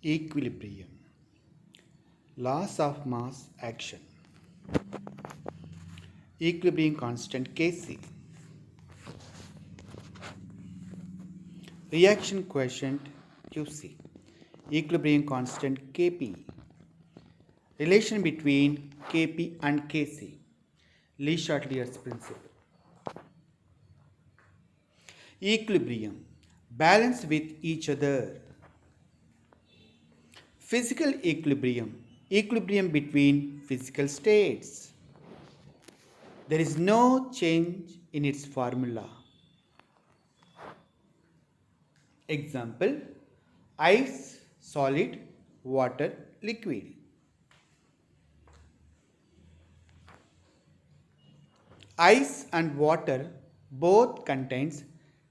Equilibrium. Laws of mass action. Equilibrium constant Kc. Reaction quotient Qc. Equilibrium constant Kp. Relation between Kp and Kc. Le Chatelier's principle. Equilibrium. Balance with each other. Physical equilibrium. Equilibrium between physical states. There is no change in its formula. Example: ice, solid, water, liquid. Ice and water both contains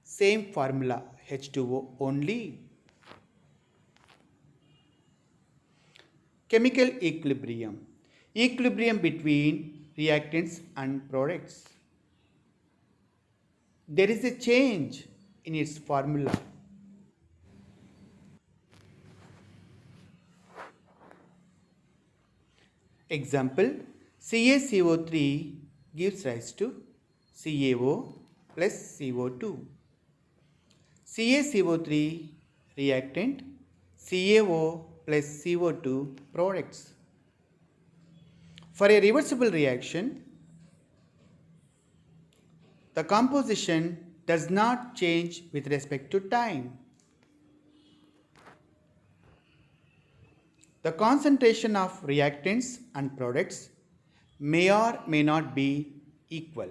same formula H2O only. Chemical equilibrium. Equilibrium between reactants and products. There is a change in its formula. Example: CaCO3 gives rise to CaO plus CO2. CaCO3 reactant, CaO plus CO2 products. For a reversible reaction, the composition does not change with respect to time. The concentration of reactants and products may or may not be equal.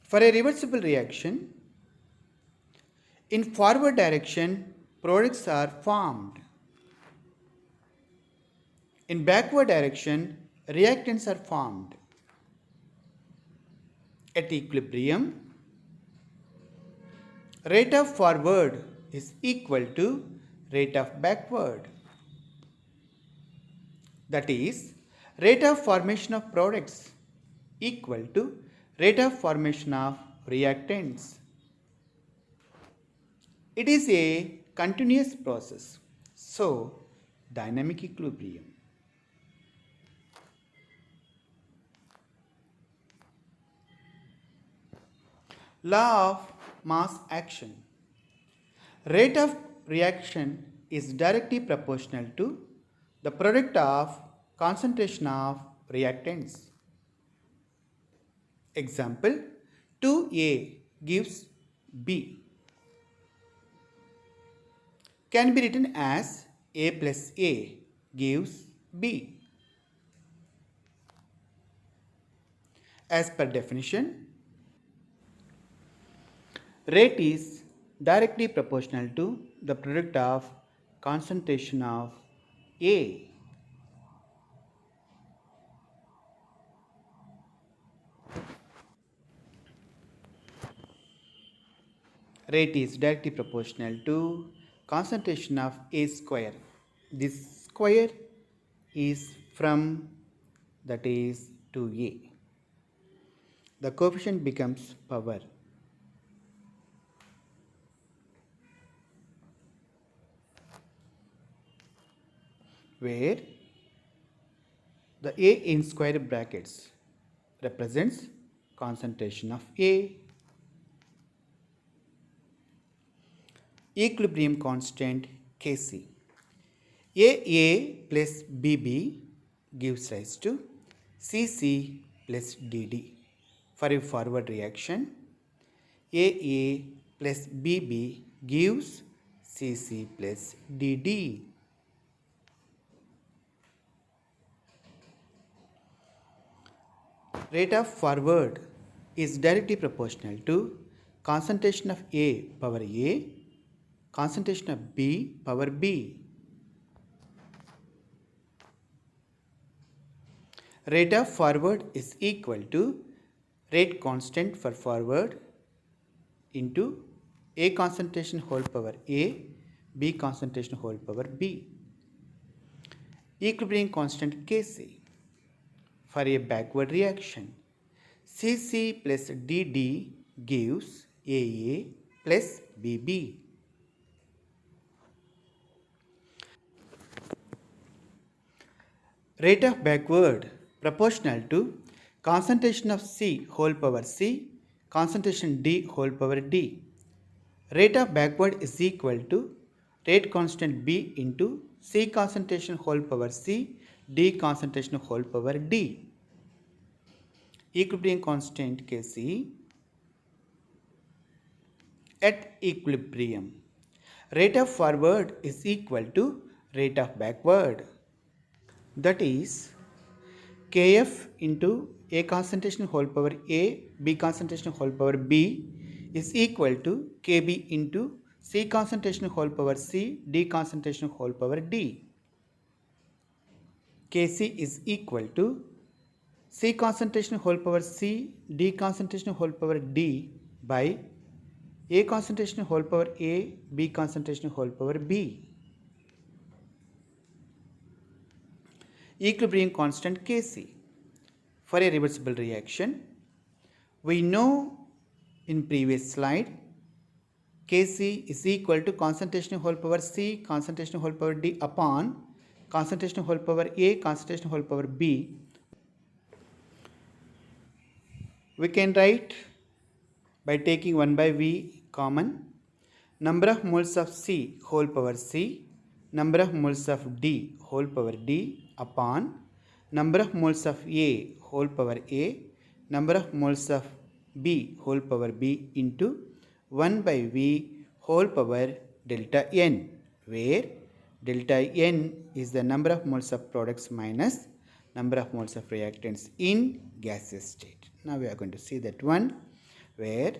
For a reversible reaction, in forward direction, products are formed. In backward direction, reactants are formed. At equilibrium, rate of forward is equal to rate of backward. That is, rate of formation of products equal to rate of formation of reactants. It is a continuous process, so dynamic equilibrium. Law of mass action. Rate of reaction is directly proportional to the product of concentration of reactants. Example: 2A gives B. Can be written as A plus A gives B. As per definition, rate is directly proportional to the product of concentration of A. Rate is directly proportional to concentration of A square. This square is from, that is, 2A. The coefficient becomes power. Where the A in square brackets represents concentration of A. Equilibrium constant Kc. AA plus BB gives rise to Cc plus DD. For a forward reaction, AA plus BB gives Cc plus DD. Rate of forward is directly proportional to concentration of A power A, concentration of B power B. Rate of forward is equal to rate constant for forward into A concentration whole power A, B concentration whole power B. Equilibrium constant Kc. For a backward reaction, Cc plus Dd gives AA plus BB. Rate of backward proportional to concentration of C whole power C, concentration D whole power D. Rate of backward is equal to rate constant B into C concentration whole power C, D concentration whole power D. Equilibrium constant Kc at equilibrium. Rate of forward is equal to rate of backward. That is Kf into A concentration whole power A, B concentration whole power B is equal to Kb into C concentration whole power C, D concentration whole power D. Kc is equal to C concentration whole power C, D concentration whole power D by A concentration whole power A, B concentration whole power B. Equilibrium constant Kc. For a reversible reaction, we know in previous slide Kc is equal to concentration whole power C, concentration whole power D upon concentration whole power A, concentration whole power B. We can write by taking 1 by V common, number of moles of C whole power C, number of moles of D whole power D upon number of moles of A whole power A, number of moles of B whole power B into 1 by V whole power delta N, where delta N is the number of moles of products minus number of moles of reactants in gaseous state. Now we are going to see that one, where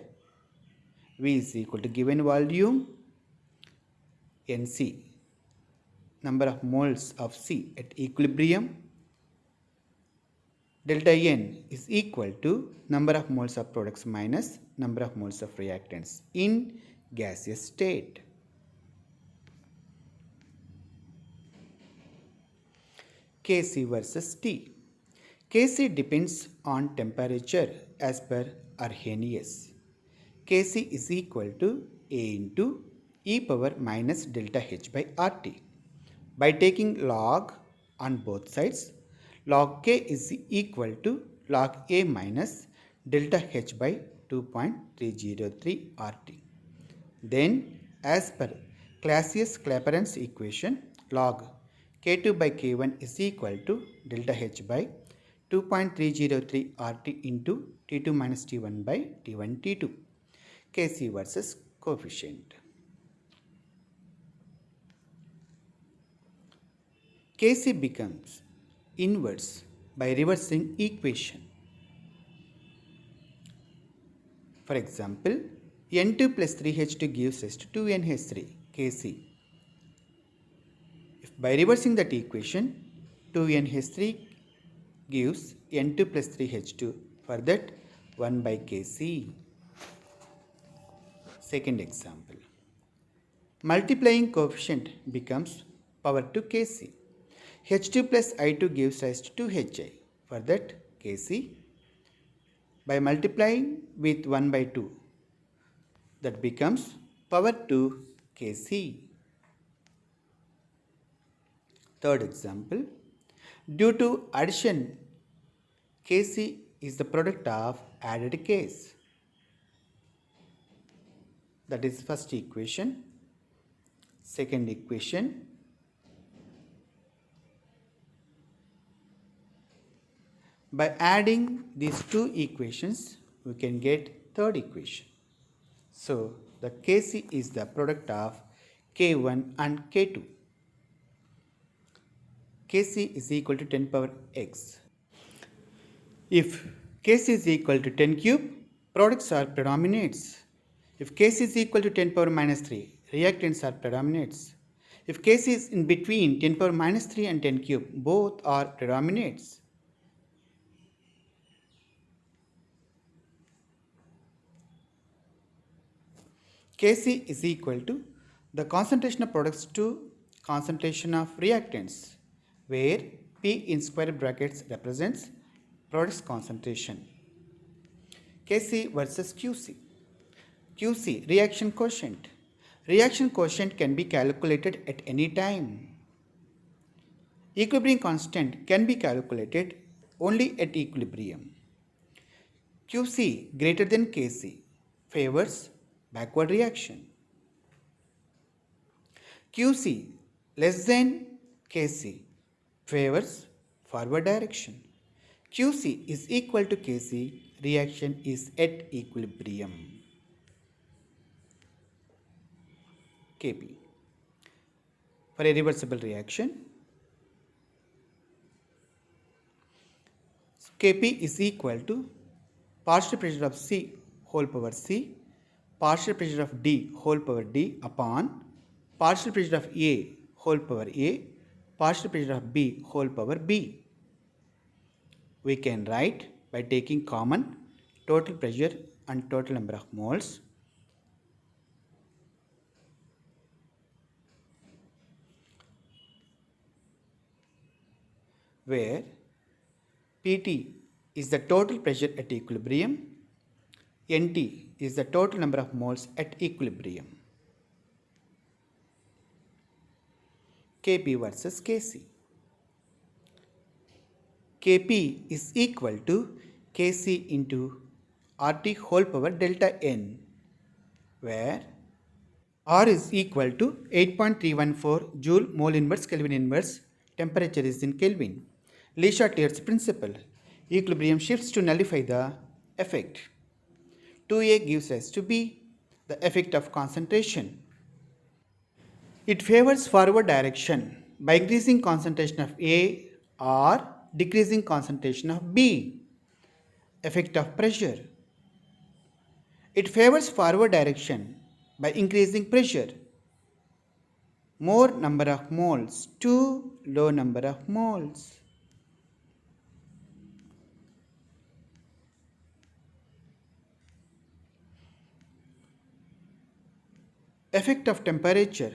V is equal to given volume Nc, number of moles of C at equilibrium, delta N is equal to number of moles of products minus number of moles of reactants in gaseous state. Kc versus T. Kc depends on temperature as per Arrhenius. Kc is equal to A into e power minus delta H by RT. By taking log on both sides, log K is equal to log A minus delta H by 2.303 RT. Then, as per Clausius-Clapeyron's equation, log K2 by K1 is equal to delta H by 2.303 RT into T2 minus T1 by T1 T2. Kc versus coefficient. Kc becomes inverse by reversing equation. For example, N2 plus 3H2 gives us to 2NH3 Kc. If by reversing that equation, 2NH3 gives N2 plus 3H2, for that 1 by Kc. Second example, multiplying coefficient becomes power to Kc. H2 plus I2 gives rise to 2Hi. For that, Kc by multiplying with 1 by 2, that becomes power to Kc. Third example, due to addition, Kc is the product of added case. That is first equation. Second equation, by adding these two equations, we can get third equation. So, the Kc is the product of K1 and K2. Kc is equal to 10 power x. If Kc is equal to 10 cube, products are predominates. If Kc is equal to 10 power minus 3, reactants are predominates. If Kc is in between 10 power minus 3 and 10 cube, both are predominates. Kc is equal to the concentration of products to concentration of reactants, where P in square brackets represents products concentration. Kc versus Qc. QC, reaction quotient. Reaction quotient can be calculated at any time. Equilibrium constant can be calculated only at equilibrium. QC greater than Kc favors backward reaction. QC less than Kc favors forward direction. QC is equal to Kc, reaction is at equilibrium. Kp. For a reversible reaction, Kp is equal to partial pressure of C whole power C, partial pressure of D whole power D upon partial pressure of A whole power A, partial pressure of B whole power B. We can write by taking common total pressure and total number of moles. Where Pt is the total pressure at equilibrium, Nt is the total number of moles at equilibrium. Kp versus Kc. Kp is equal to Kc into Rt whole power delta n, where R is equal to 8.314 joule mole inverse Kelvin inverse, temperature is in Kelvin. Le Chatelier's principle. Equilibrium shifts to nullify the effect. 2A gives rise to B, the effect of concentration. It favors forward direction by increasing concentration of A or decreasing concentration of B. Effect of pressure. It favors forward direction by increasing pressure. More number of moles to low number of moles. Effect of temperature.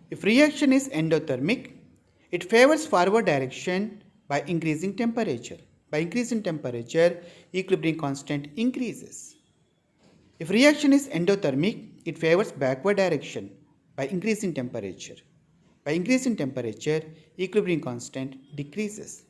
If reaction is endothermic, it favors forward direction by increasing temperature. By increasing temperature, equilibrium constant increases. If reaction is endothermic, it favors backward direction by increasing temperature. By increasing temperature, equilibrium constant decreases.